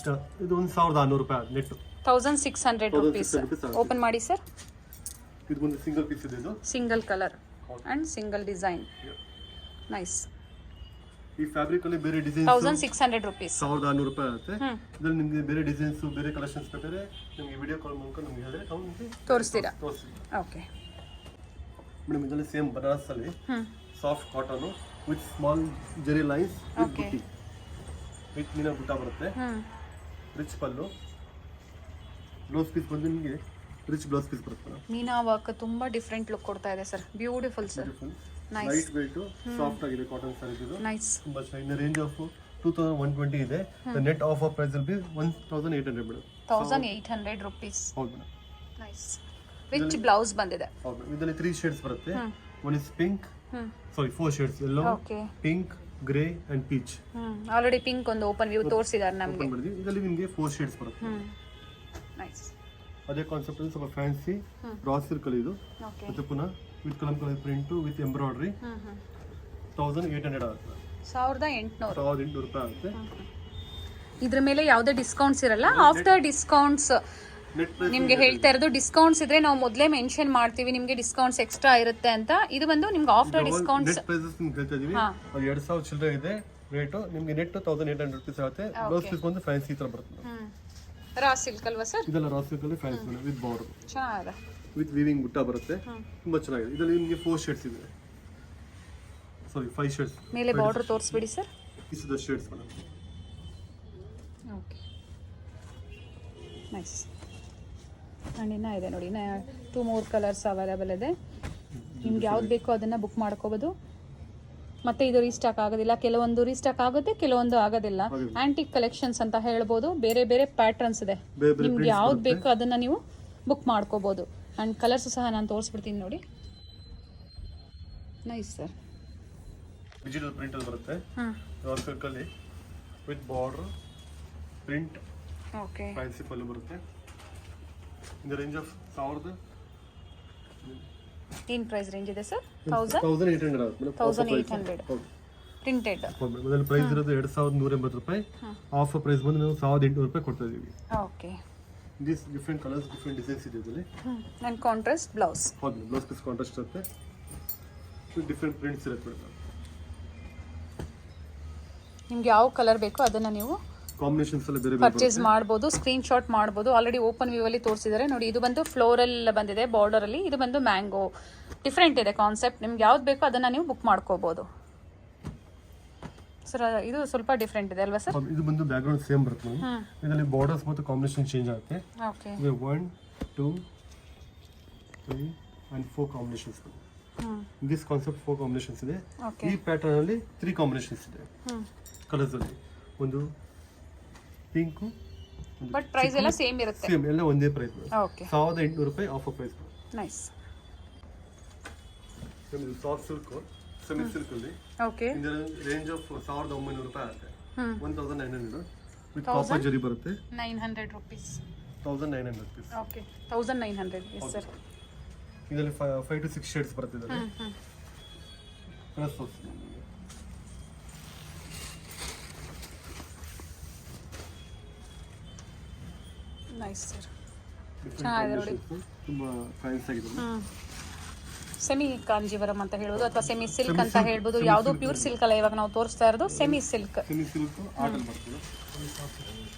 ಇದು 1600 ರೂಪಾಯಿ ನೆಟ್. 1600 rupees. ಓಪನ್ ಮಾಡಿ ಸರ್. ಇದು ಒಂದು ಸಿಂಗಲ್ ಪೀಸ್ ಇದೆ. ಇದು single colour and single design. Nice. ಈ ಫ್ಯಾಬ್ರಿಕ್ ಅಲ್ಲಿ ಬೇರೆ ಡಿಸೈನ್ಸ್ 1600 rupees. 1600 ರೂಪಾಯಿ ಆಗುತ್ತೆ. ಇದರಲ್ಲಿ ನಿಮಗೆ ಬೇರೆ ಡಿಸೈನ್ಸ್, ಬೇರೆ ಕಲೆಕ್ಷನ್ಸ್ ಬೇಕಾದ್ರೆ ನಿಮಗೆ ವಿಡಿಯೋ ಕಾಲ್ ಮೂಲಕ ನಮಗೆ ಹೇಳಿದ್ರೆ ನಾವು ನಿಮಗೆ ತೋರಿಸ್ತೀರಾ? ತೋರಿಸ್ತೀವಿ. ಓಕೆ ಮೇಡಮ್ ಇದರಲ್ಲಿ ಸೇಮ್ ಬನಾರಸ್ ಅಲ್ಲಿ soft cotton with small Jerry lines with ಬುಟ್ಟಿ, ವಿತ್ ಮೀನಾ ಬುಟ್ಟ ಬರುತ್ತೆ. ರಿಚ್ ಪಲ್ಲು. ಬ್ಲೌಸ್ ಪೀಸ್ ಬಂದು ನಿಮಗೆ ರಿಚ್ ಬ್ಲೌಸ್ ಪೀಸ್ ಬರುತ್ತೆ. ಮೀನಾ ವರ್ಕ್ ತುಂಬಾ ಡಿಫರೆಂಟ್ ಲುಕ್ ಕೊಡ್ತಾ ಇದೆ sir, beautiful sir. Nice, light weight, soft ಆಗಿದೆ ಕಾಟನ್ ಸ್ಯಾರೀಸ್ ಇದು. ನೈಸ್. ತುಂಬಾ ಚೆನ್ನಾಗಿದೆ. ಇನ್ ರೇಂಜ್ ಆಫ್ 2120 ಇದೆ. The net offer price will be 1800 madam. 1800 rupees. ಹೌದು ಮೇಡಮ್. ನೈಸ್. ರಿಚ್ ಬ್ಲೌಸ್ ಬಂದಿದೆ. ಹೌದು, ಇದರಲ್ಲಿ 3 ಶೇಡ್ಸ್ ಬರುತ್ತೆ. One is pink, sorry 4 shades, yellow, pink, grey and peach. Already pink ಒಂದು ಓಪನ್ ವ್ಯೂ ತೋರಿಸಿದ್ದಾರೆ ನಮಗೆ. ಇದರಲ್ಲಿ ನಿಮಗೆ 4 ಶೇಡ್ಸ್ ಬರುತ್ತೆ. ನೈಸ್. ಅದೇ ಕಾನ್ಸೆಪ್ಟ್ ಅಲ್ಲಿ ಸ್ವಲ್ಪ ಫ್ಯಾನ್ಸಿ ರಾ ಸಿಲ್ಕ್ ಅಲ್ಲಿ ಇದು. ಮತ್ತೆ ಪುನಃ ವಿತ್ ಕಲಂ ಕಲರ್ ಪ್ರಿಂಟ್ ವಿತ್ ಎಂಬ್ರಾಯ್ಡ್ರಿ. 1800 ಆಗುತ್ತೆ. 1800 ರೂಪಾಯಿ ಆಗುತ್ತೆ. ಇದ್ರ ಮೇಲೆ ಯಾವುದೇ ಡಿಸ್ಕೌಂಟ್ಸ್ ಇರಲ್ಲ. ಆಫ್ಟರ್ ಡಿಸ್ಕೌಂಟ್ಸ್ ನೆಟ್ ಪ್ರೈಸ್ ನಿಮ್ಗೆ ಹೇಳ್ತಾ ಇರೋದು, ಡಿಸ್ಕೌಂಟ್ಸ್ ಇದ್ರೆ ನಾವು ಮೊದಲೇ ಮೆನ್ಷನ್ ಮಾಡ್ತೀವಿ ನಿಮ್ಗೆ ಡಿಸ್ಕೌಂಟ್ಸ್ ಎಕ್ಸ್ಟ್ರಾ ಇರುತ್ತೆ ಅಂತ. ಇದು ಬಂದು ನಿಮ್ಗೆ ಆಫ್ಟರ್ ಡಿಸ್ಕೌಂಟ್ಸ್ ನೆಟ್ ಪ್ರೈಸಸ್ ನಿಮ್ಗೆ ಹೇಳ್ತಾ ಇದೀವಿ. ಅದು 2000 ಚಿಲ್ಲರೆ ಇದೆ ರೇಟ್. ನಿಮಗೆ ನೆಟ್ 1800 ರೂಪೀಸ್ ಆಗುತ್ತೆ. ಬ್ಲೌಸ್ ಪೀಸ್ ಬಂದು ಫ್ಯಾನ್ಸಿ ತರ ಬರುತ್ತೆ. ರಾ ಸಿಲ್ಕ್ ಅಲ್ವಾ ಸರ್? ಇದೆಲ್ಲ ರಾ ಸಿಲ್ಕ್ ಅಲ್ಲಿ ಫ್ಯಾನ್ಸಿ ವಿತ್ ಬಾರ್ಡರ್, ಚೆನ್ನಾಗಿದೆ, ವಿತ್ ವೀವಿಂಗ್ ಬುಟ್ಟ ಬರುತ್ತೆ. ತುಂಬಾ ಚೆನ್ನಾಗಿದೆ. ಇದರಲ್ಲಿ ನಿಮಗೆ 4 ಶೇಡ್ಸ್ ಇದೆ, ಸಾರಿ 5 ಶೇಡ್ಸ್. ಮೇಲೆ ಬಾರ್ಡರ್ ತೋರಿಸ್ಬಿಡಿ sir. Is the shades madam. Okay nice. And ಇನ್ನೂ ಇದೆ ನೋಡಿ, 2 more ಕಲರ್ಸ್ ಅವೈಲೇಬಲ್ ಇದೆ. ನಿಮ್ಗೆ ಯಾವ್ದು ಬೇಕೋ ಅದನ್ನು ಬುಕ್ ಮಾಡ್ಕೋಬೋದು. ಮತ್ತೆ ಇದು ರೀಸ್ಟಾಕ್ ಆಗೋದಿಲ್ಲ, ಕೆಲವೊಂದು ರೀಸ್ಟಾಕ್ ಆಗುತ್ತೆ, ಕೆಲವೊಂದು ಆಗೋದಿಲ್ಲ. ಆಂಟಿಕ್ ಕಲೆಕ್ಷನ್ಸ್ ಅಂತ ಹೇಳ್ಬೋದು, ಬೇರೆ ಬೇರೆ ಪ್ಯಾಟರ್ನ್ಸ್ ಇದೆ. ನಿಮ್ಗೆ ಯಾವ್ದು ಬೇಕೋ ಅದನ್ನು ನೀವು ಬುಕ್ ಮಾಡ್ಕೋಬೋದು. ಆ್ಯಂಡ್ ಕಲರ್ಸ್ ಸಹ ನಾನು ತೋರಿಸ್ಬಿಡ್ತೀನಿ ನೋಡಿ. Nice sir. ಡಿಜಿಟಲ್ ಪ್ರಿಂಟ್ ಅಲ್ಲಿ ಬರುತ್ತೆ. ರಾ ಸಿಲ್ಕ್ ಅಲ್ಲಿ with border print. Okay fancy pallu ಬರುತ್ತೆ. In the range of 1000. ಏನು ಪ್ರೈಸ್ ರೇಂಜ್ ಇದೆ ಸರ್? 1800 ಆಗುತ್ತೆ ಮೇಡಮ್. 1800 ಪ್ರಿಂಟೆಡ್. ಮೊದಲ ಪ್ರೈಸ್ ಇರೋದು 2180 ರೂಪಾಯಿ. ಆಫರ್ ಪ್ರೈಸ್ ಬಂದು ನಾವು 1800 ರೂಪಾಯಿ ಕೊಡ್ತಾ ಇದೀವಿ. Okay. This different colours, different designs ಇದೆ ಇದರಲ್ಲಿ. And contrast blouse. ಹೌದು, ಬ್ಲೌಸ್ ಪೀಸ್ ಕಾಂಟ್ರಾಸ್ಟ್ ಇರುತ್ತೆ. ಡಿಫರೆಂಟ್ ಪ್ರಿಂಟ್ಸ್ ಇರುತ್ತೆ ಮೇಡಮ್. ನಿಮ್ಗೆ ಯಾವ ಕಲರ್ ಬೇಕೋ ಅದನ್ನ ನೀವು ಕಾಂಬಿನೇಷನ್ಸ್ ಎಲ್ಲ ಬೇರೆ ಪರ್ಚೇಸ್ ಮಾಡ್ಬೋದು, ಸ್ಕ್ರೀನ್ ಶಾಟ್ ಮಾಡ್ಬೋದು. ಆಲ್ರೆಡಿ ಓಪನ್ ವ್ಯೂ ಅಲ್ಲಿ ತೋರಿಸಿದ್ದಾರೆ ನೋಡಿ. ಇದು ಬಂದು ಫ್ಲೋರಲ್ ಬಂದಿದೆ ಬಾರ್ಡರ್ ಅಲ್ಲಿ, ಇದು ಬಂದು ಮ್ಯಾಂಗೋ. ಡಿಫ್ರೆಂಟ್ ಇದೆ ಕಾನ್ಸೆಪ್ಟ್. ನಿಮ್ಗೆ ಯಾವ್ದು ಬೇಕೋ ಅದನ್ನ ನೀವು ಬುಕ್ ಮಾಡ್ಕೋಬಹುದು ಸರ್. ಇದು ಸ್ವಲ್ಪ ಡಿಫ್ರೆಂಟ್ ಇದೆ ಅಲ್ವಾ ಸರ್? ಇದು ಬಂದು ಬ್ಯಾಕ್ ಗ್ರೌಂಡ್ ಸೇಮ್ ಬರುತ್ತೆ ಮೇಡಮ್. ಇದರಲ್ಲಿ ಬಾರ್ಡರ್ಸ್ ಮತ್ತು ಕಾಂಬಿನೇಷನ್ ಚೇಂಜ್ ಆಗುತ್ತೆ. Okay. 1 2 3 and 4 combinations. This concept 4 combinations ಇದೆ. ಈ ಪ್ಯಾಟರ್ನ್ ಅಲ್ಲಿ 3 ಕಾಂಬಿನೇಷನ್ಸ್ ಇದೆ ಕಲರ್ಸ್ ಅಲ್ಲಿ. ಒಂದು ಪಿಂಕ್, ಬಟ್ ಪ್ರೈಸ್ ಎಲ್ಲ ಸೇಮ್ ಇರುತ್ತೆ. ಸೇಮ್ ಎಲ್ಲ ಒಂದೇ ಪ್ರೈಸ್. ಓಕೆ. 1800 ರೂಪಾಯಿ ಆಫರ್ ಪ್ರೈಸ್. ನೈಸ್. ಇದು ಸಾಫ್ಟ್ ಸಿಲ್ಕ್, ಸೆಮಿ ಸಿಲ್ಕ್ ಅಲ್ಲಿ. ಓಕೆ. ಇನ್ ರೇಂಜ್ ಆಫ್ 1900 ರೂಪಾಯಿ ಆಗುತ್ತೆ. 1900 ವಿತ್ ಕಾಪರ್ ಜರಿ ಬರುತ್ತೆ. 900 rupees. 1900 rupees. Okay 1900. Yes sir. ಇದರಲ್ಲಿ 5 to 6 ಶೇಡ್ಸ್ ಬರುತ್ತೆ ಇದರಲ್ಲಿ. ಕಲರ್ಸ್ ತೋರಿಸ್ತೀನಿ. Nice sir. ಚೆನ್ನಾಗಿದೆ ನೋಡಿ, ತುಂಬಾ ಫ್ಯಾನ್ಸಿ ಆಗಿದೆ. ಸೆಮಿ ಕಾಂಜೀವರಂ ಅಂತ ಹೇಳೋದು ಅಥವಾ ಸೆಮಿ ಸಿಲ್ಕ್ ಅಂತ ಹೇಳ್ಬೋದು. ಯಾವುದು ಪ್ಯೂರ್ ಸಿಲ್ಕ್ ಅಲ್ಲ, ಇವಾಗ ನಾವು ತೋರಿಸ್ತಾ ಇರೋದು ಸೆಮಿ ಸಿಲ್ಕ್. ಸೆಮಿ ಸಿಲ್ಕ್ ಆಟಲ್ ಬರ್ತದೆ,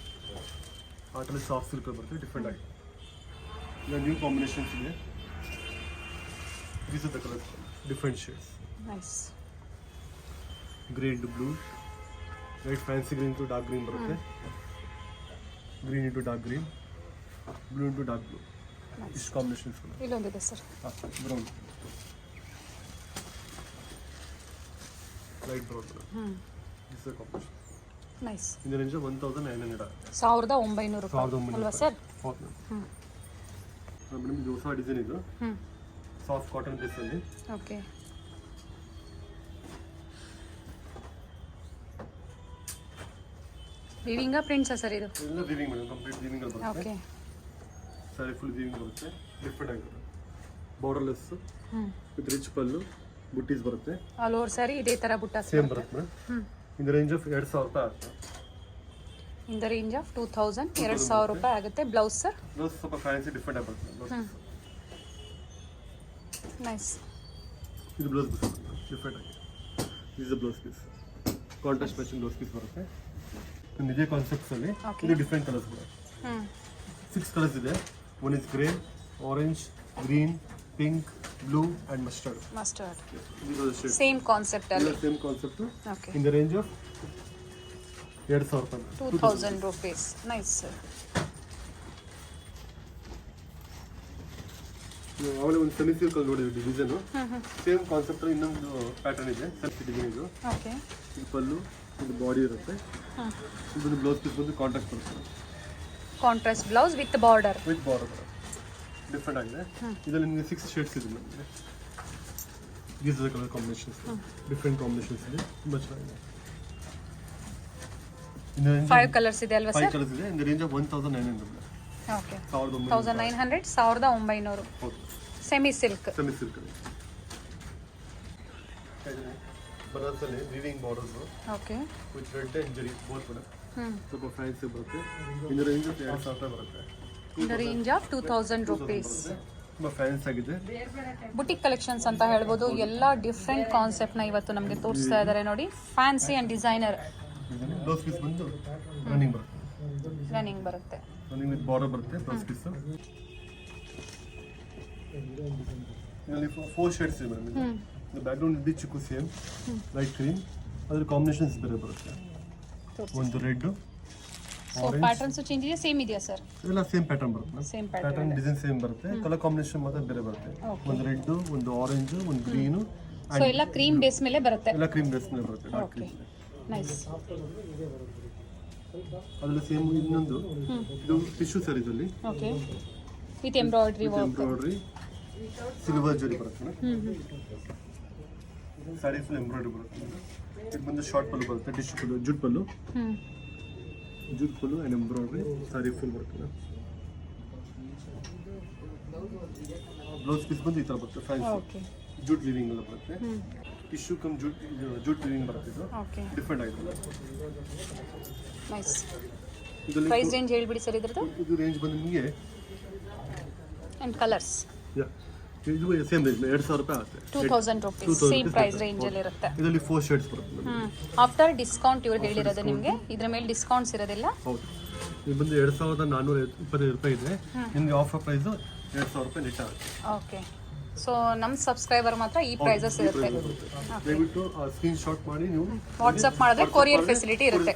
ಆಟಲ್ ಸಾಫ್ಟ್ ಸಿಲ್ಕ್ ಬರ್ತದೆ, ಡಿಫ್ರೆಂಟ್ ಆಗಿ ಈಗ ನ್ಯೂ ಕಾಂಬಿನೇಷನ್ಸ್ ಇದೆ. These are the colours, different shades. Nice. Grey into blue, light fancy green to dark green ಬರುತ್ತೆ, green into dark green, blue into dark blue, ಇಷ್ಟು combinations. ಇಲ್ಲೊಂದಿದೆ sir, brown, light brown, this is combination. Nice. In range 1900 1900 ರೂಪಾಯಿ ಅಲ್ವಾ sir? ಹೌದು madam. ಇದು ಹೊಸ design, ಇದು soft cotton ಬೇಸಲ್ಲಿ. Okay. ವಿವಿಂಗಾ ಪ್ರಿಂಟ್ಸಾ sir ಇದು? ಎಲ್ಲ ವೀವಿಂಗ್ ಮೇಡಮ್, ಕಂಪ್ಲೀಟ್ ವೀವಿಂಗ್ ಅಲ್ಲಿ ಬರುತ್ತೆ. ಓಕೆ. ಸ್ಯಾರಿ ಫುಲ್ ವೀವಿಂಗ್ ಬರುತ್ತೆ, ಡಿಫ್ರೆಂಟ್ ಆಗಿರುತ್ತೆ. ಬಾರ್ಡರ್ಲೆಸ್ ವಿತ್ ರಿಚ್ ಪಲ್ಲು, ಬುಟ್ಟೀಸ್ ಬರುತ್ತೆ. ಆಲ್ ಓವರ್ ಸ್ಯಾರಿ ಇದೇ ತರ ಬುಟ್ಟ ಸೇಮ್ ಬರುತ್ತೆ madam. In the range of 2000 ರೂಪಾಯಿ ಆಗುತ್ತೆ. ಇನ್ ದ ರೇಂಜ್ ಆಫ್ 2000 ರೂಪಾಯಿ ಆಗುತ್ತೆ. Blouse sir? ಬ್ಲೌಸ್ ಸ್ವಲ್ಪ ಫ್ಯಾನ್ಸಿ ಡಿಫ್ರೆಂಟ್ ಆಗಿ ಬರುತ್ತೆ. ನೈಸ್. ಇದು ಬ್ಲೌಸ್ ಪೀಸ್ ಡಿಫ್ರೆಂಟ್ ಆಗಿ. ಇದು blouse piece, contrast matching blouse piece ಬರುತ್ತೆ. ಇದೇ ಕಾನ್ಸೆಪ್ಟ್ಸ್ ಅಲ್ಲಿ ಇದು ಡಿಫ್ರೆಂಟ್ ಕಲರ್ಸ್ ಬರುತ್ತೆ. 6 ಕಲರ್ಸ್ ಇದೆ. One is grey, orange, green, pink, blue and mustard. Same concept ಅಲ್ಲಿ. Same concept. Okay. In the range of 2000 ರೂಪಾಯಿ. 2000 rupees. Nice sir. ಆಮೇಲೆ ಒಂದು ಸೆಮಿ ಸಿಲ್ಕ್ ಅಲ್ಲಿ ನೋಡಿದ್ವಿ ಡಿಸೈನ್. ಸೇಮ್ ಕಾನ್ಸೆಪ್ಟ್ ಇನ್ನೊಂದು ಪ್ಯಾಟರ್ನ್ ಇದೆ, ಸೆಲ್ಫ್ ಡಿಸೈನ್. ಇದು ಓಕೆ. ಇದು ಪಲ್ಲು, ಇದು ಬಾಡಿ ಇರುತ್ತೆ. ಇದು ಬ್ಲೌಸ್ ಪೀಸ್ ಬಂದು ಕಾಂಟ್ರಾಸ್ಟ್ ಬರುತ್ತೆ. Contrast blouse with border. With border different ಆಗಿದೆ. ಇದರಲ್ಲಿ ನಿಮಗೆ 6 ಶೇಡ್ಸ್ ಇದೆ ನಮಗೆ. These are colour combinations, different combinations ಇದೆ, ತುಂಬ ಚೆನ್ನಾಗಿದೆ. 5 ಕಲರ್ಸ್ ಇದೆ ಅಲ್ವಾ ಸರ್? 5 ಕಲರ್ಸ್ ಇದೆ. In the range of 1900. Okay. 1900. 1900. ಹೌದು. Semi silk. ಸೆಮಿ ಸಿಲ್ಕ್ ಬನಾರಸಲ್ಲಿ weaving borders. Okay. With red and zari both ಕೂಡ ಸ್ವಲ್ಪ ಫ್ಯಾನ್ಸಿ ಬರುತ್ತೆ. ಇನ್ ದ ರೇಂಜ್ ಆಫ್ 2000 ರೂಪಾಯಿ ಬರುತ್ತೆ. In the range of 2000 rupees. ತುಂಬ ಫ್ಯಾನ್ಸಿ ಆಗಿದೆ. ಬುಟಿಕ್ ಕಲೆಕ್ಷನ್ಸ್ ಅಂತ ಹೇಳ್ಬೋದು. ಎಲ್ಲ ಡಿಫ್ರೆಂಟ್ ಕಾನ್ಸೆಪ್ಟ್ನ ಇವತ್ತು ನಮಗೆ ತೋರಿಸ್ತಾ ಇದ್ದಾರೆ ನೋಡಿ. Fancy and designer. Blouse piece ಬಂದು ರನ್ನಿಂಗ್ ಬರುತ್ತೆ. ರನ್ನಿಂಗ್ ಬರುತ್ತೆ. ರನ್ನಿಂಗ್ ವಿತ್ ಬಾರ್ಡರ್ ಬರುತ್ತೆ ಬ್ಲೌಸ್ ಪೀಸ್. ಇದರಲ್ಲಿ 4 ಶೇಡ್ಸ್ ಇದೆ ಮೇಡಮ್. ಇದು ಬ್ಯಾಕ್ಗ್ರೌಂಡ್ ಇದ್ದು ಚಿಕ್ಕು ಸೇಮ್ ಲೈಟ್ ಕ್ರೀಮ್, ಅದ್ರ ಕಾಂಬಿನೇಷನ್ಸ್ ಬೇರೆ ಬರುತ್ತೆ. ಒಂದು ರೆಡ್, ಸೊ ಪ್ಯಾಟರ್ನ್ಸ್ ಚೇಂಜ್ ಇದೆಯಾ, ಸೇಮ್ ಇದೆಯಾ ಸರ್? ಎಲ್ಲ ಸೇಮ್ ಪ್ಯಾಟರ್ನ್ ಬರುತ್ತೆ. ಸೇಮ್ ಪ್ಯಾಟರ್ನ್ ಡಿಸೈನ್ ಸೇಮ್ ಬರುತ್ತೆ, ಕಲರ್ ಕಾಂಬಿನೇಷನ್ ಮಾತ್ರ ಬೇರೆ ಬರುತ್ತೆ. ಒಂದು ರೆಡ್, ಒಂದು ಆರೆಂಜ್, ಒಂದು ಗ್ರೀನು. ಸೊ ಎಲ್ಲ ಕ್ರೀಮ್ ಬೇಸ್ ಮೇಲೆ ಬರುತ್ತೆ. ಎಲ್ಲ ಕ್ರೀಮ್ ಬೇಸ್ ಮೇಲೆ ಬರುತ್ತೆ. Dark okay. ಕ್ರೀಮ್. ನೈಸ್. ಅದರಲ್ಲಿ ಸೇಮ್ ಇನ್ನೊಂದು ಇದು ಟಿಶ್ಯೂ ಸರ್. ಇದರಲ್ಲಿ okay. With embroidery work. Embroidery silver ಜರಿ ಬರುತ್ತೆ. ಸ್ಯಾರಿ ಫುಲ್ ಎಂಬ್ರಾಯ್ಡ್ರಿ ಬರುತ್ತೆ. ಇದು ಬಂದು ಶಾರ್ಟ್ ಪಲ್ಲು ಬರುತ್ತೆ, tissue pallu, jute pallu. Jute pallu and embroidery sari full ಬರುತ್ತೆ. ಬ್ಲೌಸ್ ಪೀಸ್ ಬಂದು ಈ ಥರ ಬರುತ್ತೆ ಫ್ಯಾನ್ಸಿ. ಓಕೆ. ಜೂಟ್ ವೀವಿಂಗ್ ಎಲ್ಲ ಬರುತ್ತೆ. ಟಿಶ್ಯೂ ಕಮ್ ಜೂಟ್ ವೀವಿಂಗ್ ಬರುತ್ತೆ. ಇದು ಓಕೆ. ಡಿಫ್ರೆಂಟ್ ಆಗಿದೆ. ನೈಸ್. ಇದರಲ್ಲಿ ಪ್ರೈಸ್ ರೇಂಜ್ ಹೇಳ್ಬಿಡಿ ಸರ್ ಇದ್ರದ್ದು. ಇದು ರೇಂಜ್ ಬಂದು ನಿಮಗೆ ಅಂಡ್ ಕಲರ್ಸ್ ಇದು ಸೇಮ್ ರೇಂಜ್ 2000 ರೂಪಾಯಿ ಆಗುತ್ತೆ. 2000 rupees. ಸೇಮ್ ಪ್ರೈಸ್ ರೇಂಜ್ ಅಲ್ಲಿ ಇರುತ್ತೆ. ಇದರಲ್ಲಿ 4 ಶೇಡ್ಸ್ ಬರುತ್ತೆ. ಆಫ್ಟರ್ ಡಿಸ್ಕೌಂಟ್ ಇವ್ರು ಹೇಳಿರೋದು ನಿಮಗೆ, ಇದ್ರ ಮೇಲೆ ಡಿಸ್ಕೌಂಟ್ಸ್ ಇರೋದಿಲ್ಲ. ಹೌದು. ಇದು ಬಂದು 2425 ರೂಪಾಯಿ ಇದೆ. ನಿಮಗೆ ಆಫರ್ ಪ್ರೈಸ್ 2000 ರೂಪಾಯಿ ನೆಟ್ ಆಗುತ್ತೆ. ಓಕೆ. ಸೊ ನಮ್ಮ ಸಬ್ಸ್ಕ್ರೈಬರ್ ಮಾತ್ರ ಈ ಪ್ರೈಸಸ್ ಇರುತ್ತೆ. ದಯವಿಟ್ಟು ಸ್ಕ್ರೀನ್ ಶಾಟ್ ಮಾಡಿ ನೀವು ವಾಟ್ಸಪ್ ಮಾಡಿದ್ರೆ ಕೊರಿಯರ್ ಫೆಸಿಲಿಟಿ ಇರುತ್ತೆ.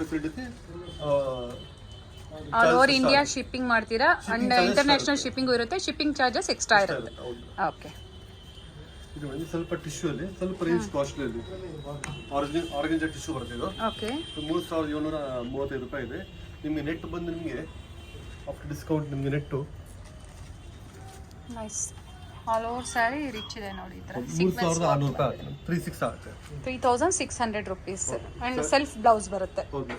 ಆಲ್ ಓವರ್ ಇಂಡಿಯಾ ಶಿಪ್ಪಿಂಗ್ ಮಾಡ್ತೀರಾ ಅಂಡ್ ಇಂಟರ್ನ್ಯಾಷನಲ್ ಶಿಪ್ಪಿಂಗ್ ಇರುತ್ತೆ. ಶಿಪ್ಪಿಂಗ್ ಚಾರ್ಜಸ್ ಎಕ್ಸ್ಟ್ರಾ ಇರುತ್ತೆ. ಓಕೆ. ಇದು ಒಂದು ಸ್ವಲ್ಪ ಟಿಶ್ಯೂ ಅಲ್ಲಿ ಸ್ವಲ್ಪ ರೇಂಜ್ ಕಾಸ್ಟ್ಲಿ ಅಲ್ಲಿ ಆರ್ಗಂಜಾ ಟಿಶ್ಯೂ ಬರುತ್ತೆ. ಇದು ಓಕೆ. 3735 ರೂಪಾಯಿ ಇದೆ. ನಿಮಗೆ ನೆಟ್ ಬಂದು ನಿಮಗೆ ಆಫ್ಟರ್ ಡಿಸ್ಕೌಂಟ್ ನಿಮಗೆ ನೆಟ್ಟು nice. All over sari rich ಇದೆ ನೋಡಿ. ಈ ಥರ 3600 ರೂಪಾಯಿ ಆಗುತ್ತೆ. 36 ಆಗುತ್ತೆ. 3600 rupees ಅಂಡ್ ಸೆಲ್ಫ್ ಬ್ಲೌಸ್ ಬರುತ್ತೆ. ಹೌದು.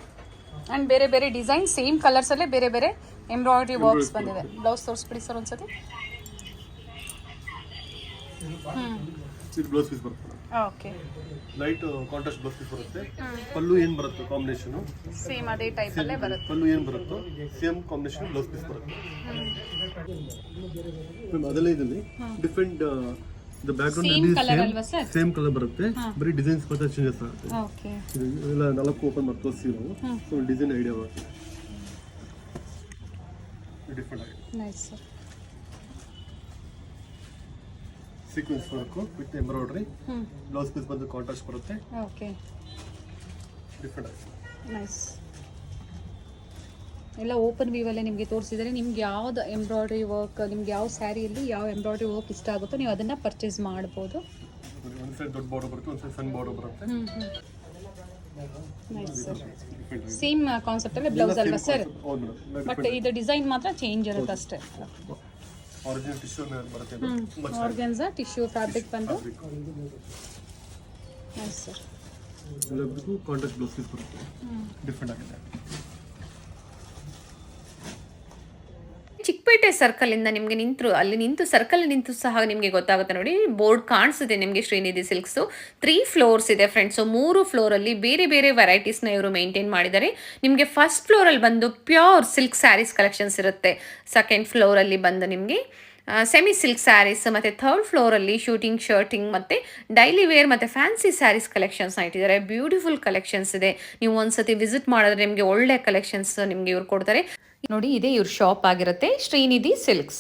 ಅಂಡ್ ಬೇರೆ ಬೇರೆ ಡಿಸೈನ್ ಸೇಮ್ ಕಲರ್ಸ್ ಅಲ್ಲೇ ಬೇರೆ ಬೇರೆ ಎಂಬ್ರಾಯ್ಡ್ರಿ ವರ್ಕ್ಸ್ ಬಂದಿದೆ. ಬ್ಲೌಸ್ ತೋರಿಸ್ಬಿಡಿ ಸರ್ ಒಂದ್ಸತಿ. ಇದು ಬ್ಲೌಸ್ ಪೀಸ್ ಬರುತ್ತೆ. Okay. Light contrast blouse piece ಬರುತ್ತೆ. ಪಲ್ಲು ಏನು ಬರುತ್ತೆ ಕಾಂಬಿನೇಷನ್ ಸೇಮ್ ಅದೇ ಟೈಪ್ ಅಲ್ಲೇ ಬರುತ್ತೆ. ಪಲ್ಲು ಏನು ಬರುತ್ತೋ ಸೇಮ್ ಕಾಂಬಿನೇಷನ್ ಬ್ಲೌಸ್ ಪೀಸ್ ಬರುತ್ತೆ. ಅದಲ್ಲೇ ಇದರಲ್ಲಿ ಡಿಫ್ರೆಂಟ್ ಇದು ಬ್ಯಾಕ್ Same ಗ್ರೌಂಡ್ colour ಅಲ್ವಾ sir? ಸೇಮ್ ಕಲರ್ ಬರುತ್ತೆ, ಬರೀ ಡಿಸೈನ್ಸ್ ಮಾತ್ರ ಚೇಂಜಸ್ ಆಗುತ್ತೆ. ಓಕೆ. ಇದು ಎಲ್ಲ 4 ಓಪನ್ ಮಾಡಿ ತೋರಿಸ್ತೀವಿ ನಾವು, ಸೊ ಡಿಸೈನ್ ಐಡಿಯಾ ಬರುತ್ತೆ ಡಿಫ್ರೆಂಟ್ ಆಗಿದೆ. Nice sir. Sequence work with embroidery, blouse piece ಬಂದು ಕಾಂಟ್ರಾಸ್ಟ್ ಬರುತ್ತೆ. ಓಕೆ. ಡಿಫ್ರೆಂಟ್ ಆಗಿದೆ. ನೈಸ್. ಎಲ್ಲ ಓಪನ್ ವ್ಯೂವಲ್ಲೇ ನಿಮಗೆ ತೋರಿಸಿದರೆ ನಿಮ್ಗೆ ಯಾವ್ದು ಎಂಬ್ರಾಯ್ಡ್ರಿ ವರ್ಕ್, ನಿಮ್ಗೆ ಯಾವ ಸ್ಯಾರಿಯಲ್ಲಿ ಯಾವ ಎಂಬ್ರಾಯ್ಡ್ರಿ ವರ್ಕ್ ಇಷ್ಟ ಆಗುತ್ತೋ ನೀವು ಅದನ್ನು ಪರ್ಚೇಸ್ ಮಾಡ್ಬೋದು. ಒಂದು ಸೈಡ್ ದೊಡ್ಡ ಬಾರ್ಡರ್ ಬರುತ್ತೆ, ಒಂದು ಸೈಡ್ ಸಣ್ಣ ಬಾರ್ಡರ್ ಬರುತ್ತೆ. Nice sir. ಸೇಮ್ ಕಾನ್ಸೆಪ್ಟಲ್ಲೇ ಬ್ಲೌಸ್ ಅಲ್ವಾ ಸರ್? ಹೌದು ಮೇಡಮ್. ಬಟ್ ಇದು ಡಿಸೈನ್ ಮಾತ್ರ ಚೇಂಜ್ ಇರುತ್ತೆ ಅಷ್ಟೇ. ಒರಿಜಿನಲ್ ಟಿಶ್ಯೂ ಬರುತ್ತೆ ಇದು. ತುಂಬಾ ಆರ್ಗನ್ಸಾ ಟಿಶ್ಯೂ ಫ್ಯಾಬ್ರಿಕ್ ಬಂದು. Nice sir. ಎಲ್ಲದಕ್ಕೂ ಕಾಂಟ್ರಾಸ್ಟ್ ಬ್ಲೌಸ್ ಪೀಸ್ ಬರುತ್ತೆ. ಡಿಫ್ರೆಂಟ್ ಆಗಿದೆ. ಚಿಕ್ಕಪೇಟೆ ಸರ್ಕಲಿಂದ ನಿಮಗೆ ಅಲ್ಲಿ ನಿಂತು ಸರ್ಕಲ್ ನಿಂತು ಸಹ ನಿಮಗೆ ಗೊತ್ತಾಗುತ್ತೆ ನೋಡಿ, ಬೋರ್ಡ್ ಕಾಣಿಸುತ್ತೆ ನಿಮಗೆ ಶ್ರೀನಿಧಿ ಸಿಲ್ಕ್ಸು. 3 ಫ್ಲೋರ್ಸ್ ಇದೆ ಫ್ರೆಂಡ್ಸು. 3 ಫ್ಲೋರಲ್ಲಿ ಬೇರೆ ಬೇರೆ ವೆರೈಟೀಸ್ನ ಇವರು ಮೇಂಟೈನ್ ಮಾಡಿದ್ದಾರೆ. ನಿಮಗೆ ಫಸ್ಟ್ ಫ್ಲೋರಲ್ಲಿ ಬಂದು ಪ್ಯೂರ್ ಸಿಲ್ಕ್ ಸ್ಯಾರೀಸ್ ಕಲೆಕ್ಷನ್ಸ್ ಇರುತ್ತೆ. ಸೆಕೆಂಡ್ ಫ್ಲೋರಲ್ಲಿ ಬಂದು ನಿಮಗೆ ಸೆಮಿ ಸಿಲ್ಕ್ ಸ್ಯಾರೀಸ್, ಮತ್ತು ಥರ್ಡ್ ಫ್ಲೋರಲ್ಲಿ ಶೂಟಿಂಗ್, ಶರ್ಟಿಂಗ್ ಮತ್ತು ಡೈಲಿ ವೇರ್ ಮತ್ತು ಫ್ಯಾನ್ಸಿ ಸ್ಯಾರೀಸ್ ಕಲೆಕ್ಷನ್ಸ್ನ ಇಟ್ಟಿದ್ದಾರೆ. ಬ್ಯೂಟಿಫುಲ್ ಕಲೆಕ್ಷನ್ಸ್ ಇದೆ. ನೀವು ಒಂದ್ಸತಿ ವಿಸಿಟ್ ಮಾಡಿದ್ರೆ ನಿಮಗೆ ಒಳ್ಳೆ ಕಲೆಕ್ಷನ್ಸ್ ನಿಮಗೆ ಇವ್ರು ಕೊಡ್ತಾರೆ ನೋಡಿ. ಇದೇ ಇವ್ರ ಶಾಪ್ ಆಗಿರುತ್ತೆ, ಶ್ರೀನಿಧಿ ಸಿಲ್ಕ್ಸ್.